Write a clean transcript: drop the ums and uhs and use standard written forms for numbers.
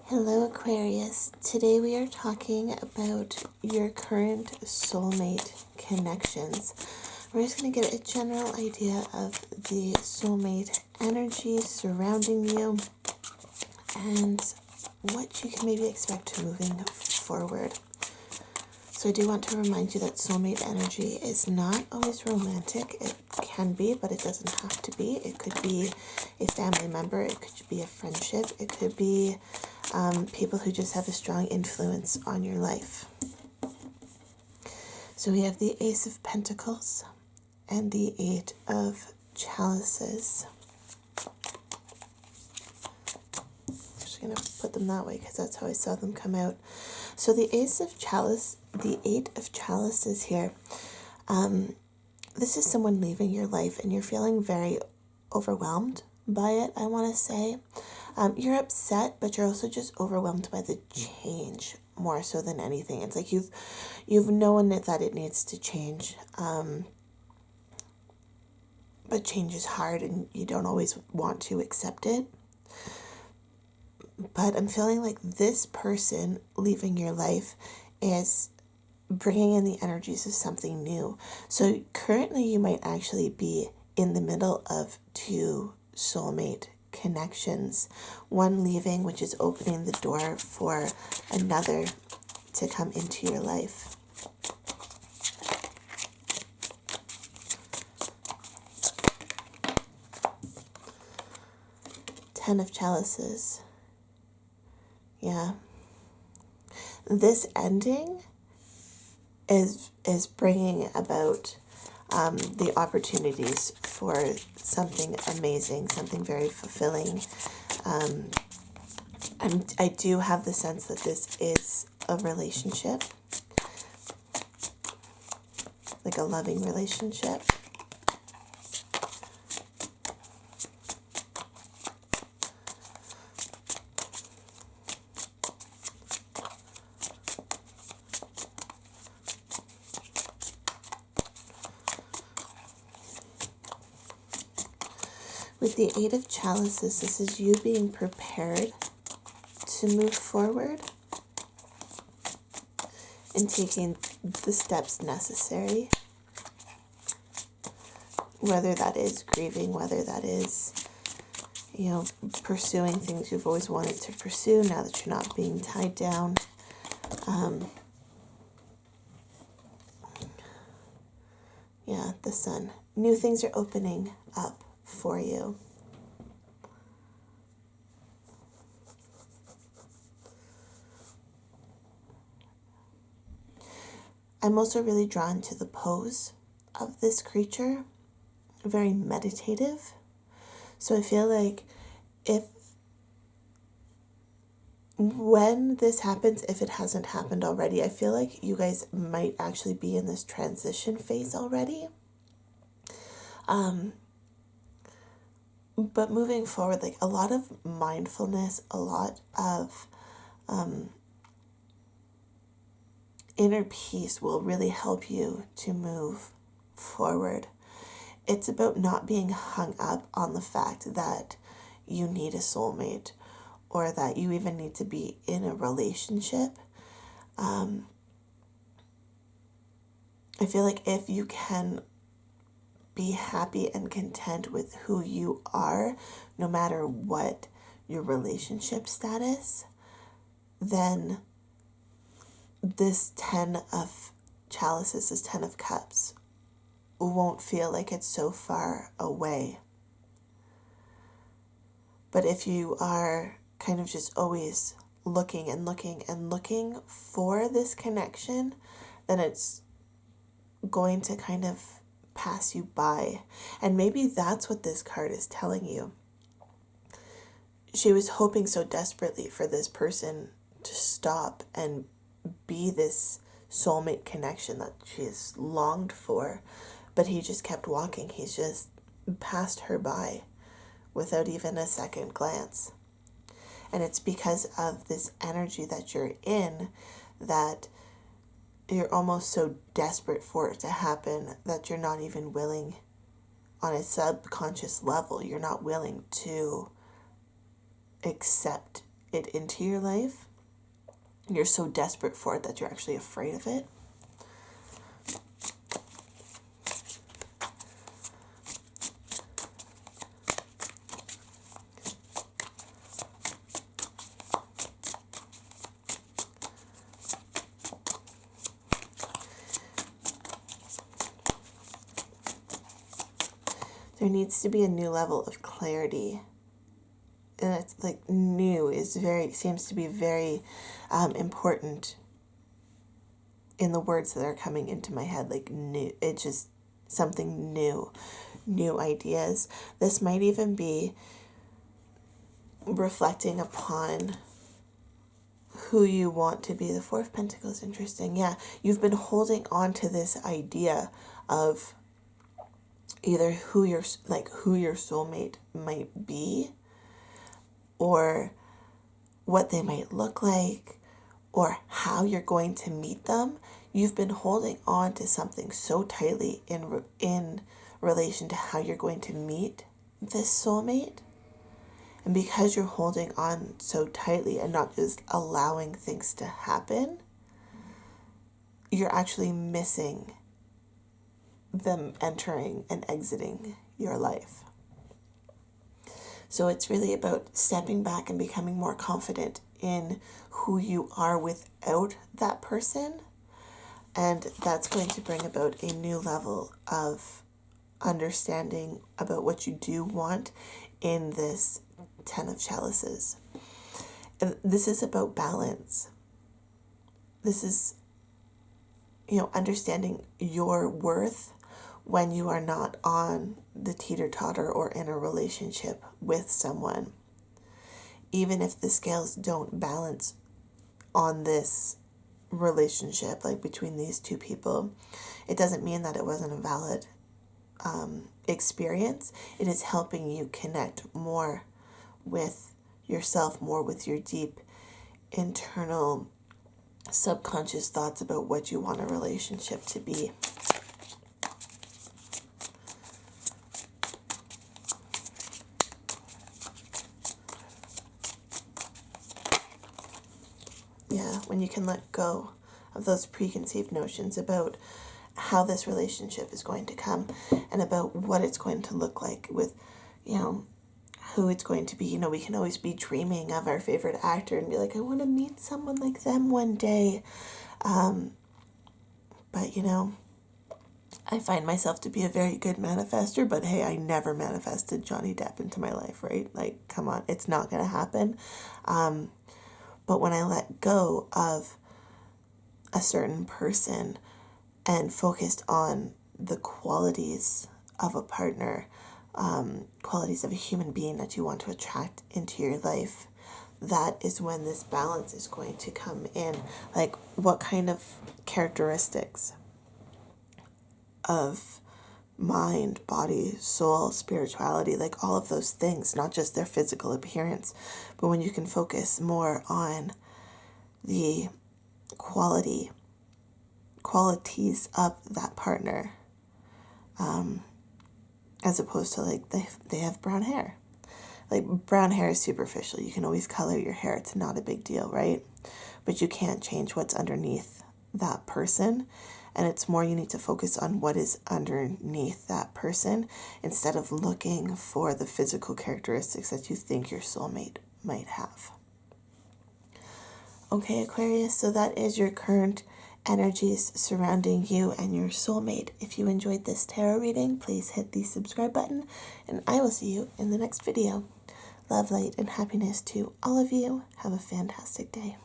Hello Aquarius. Today we are talking about your current soulmate connections. We're just going to get a general idea of the soulmate energy surrounding you and what you can maybe expect moving forward. So I do want to remind you that soulmate energy is not always romantic. It can be, but it doesn't have to be. It could be a family member. It could be a friendship. It could be people who just have a strong influence on your life. So we have the Ace of Pentacles and the Eight of Chalices. I'm just going to put them that way because that's how I saw them come out. So the Ace of Chalice, the Eight of Chalices here. This is someone leaving your life and you're feeling very overwhelmed by it, I want to say. You're upset, but you're also just overwhelmed by the change more so than anything. It's like you've known that it needs to change, but change is hard and you don't always want to accept it. But I'm feeling like this person leaving your life is bringing in the energies of something new. So currently you might actually be in the middle of two soulmate connections. One leaving, which is opening the door for another to come into your life. Ten of Chalices. Yeah. This ending is bringing about the opportunities for something amazing, something very fulfilling. And I do have the sense that this is a relationship, like a loving relationship. With the Eight of Chalices, this is you being prepared to move forward and taking the steps necessary. Whether that is grieving, whether that is, pursuing things you've always wanted to pursue now that you're not being tied down. The Sun. New things are opening up for you. I'm also really drawn to the pose of this creature, very meditative. So I feel like when this happens, if it hasn't happened already, I feel like you guys might actually be in this transition phase already. But moving forward, like a lot of mindfulness, a lot of inner peace will really help you to move forward. It's about not being hung up on the fact that you need a soulmate or that you even need to be in a relationship. I feel like if you can be happy and content with who you are, no matter what your relationship status, then this 10 of Chalices, this 10 of Cups, won't feel like it's so far away. But if you are kind of just always looking and looking and looking for this connection, then it's going to kind of pass you by. And maybe that's what this card is telling you. She was hoping so desperately for this person to stop and be this soulmate connection that she's longed for, but he just kept walking. He's just passed her by without even a second glance. And it's because of this energy that you're in that you're almost so desperate for it to happen that you're not even willing, on a subconscious level, you're not willing to accept it into your life. You're so desperate for it that you're actually afraid of it. There needs to be a new level of clarity. And it's like new seems to be very important in the words that are coming into my head. Like new, it's just something new ideas. This might even be reflecting upon who you want to be. The Four of Pentacles, interesting. Yeah, you've been holding on to this idea of either who your soulmate might be, or what they might look like, or how you're going to meet them. You've been holding on to something so tightly in relation to how you're going to meet this soulmate. And because you're holding on so tightly and not just allowing things to happen, you're actually missing them entering and exiting your life. So it's really about stepping back and becoming more confident in who you are without that person. And that's going to bring about a new level of understanding about what you do want in this Ten of Chalices. And this is about balance. This is, understanding your worth when you are not on the teeter-totter or in a relationship with someone. Even if the scales don't balance on this relationship, like between these two people, it doesn't mean that it wasn't a valid experience. It is helping you connect more with yourself, more with your deep internal subconscious thoughts about what you want a relationship to be. Yeah, when you can let go of those preconceived notions about how this relationship is going to come and about what it's going to look like with, who it's going to be. We can always be dreaming of our favorite actor and be like, I want to meet someone like them one day. But, I find myself to be a very good manifester, but hey, I never manifested Johnny Depp into my life, right? Like, come on, it's not going to happen. But when I let go of a certain person and focused on the qualities of a partner, qualities of a human being that you want to attract into your life, that is when this balance is going to come in. Like, what kind of characteristics of mind, body, soul, spirituality, like all of those things, not just their physical appearance, but when you can focus more on the qualities of that partner, as opposed to like they have brown hair. Like, brown hair is superficial. You can always color your hair. It's not a big deal, right? But you can't change what's underneath that person. And it's more, you need to focus on what is underneath that person instead of looking for the physical characteristics that you think your soulmate might have. Okay, Aquarius, so that is your current energies surrounding you and your soulmate. If you enjoyed this tarot reading, please hit the subscribe button, and I will see you in the next video. Love, light, and happiness to all of you. Have a fantastic day.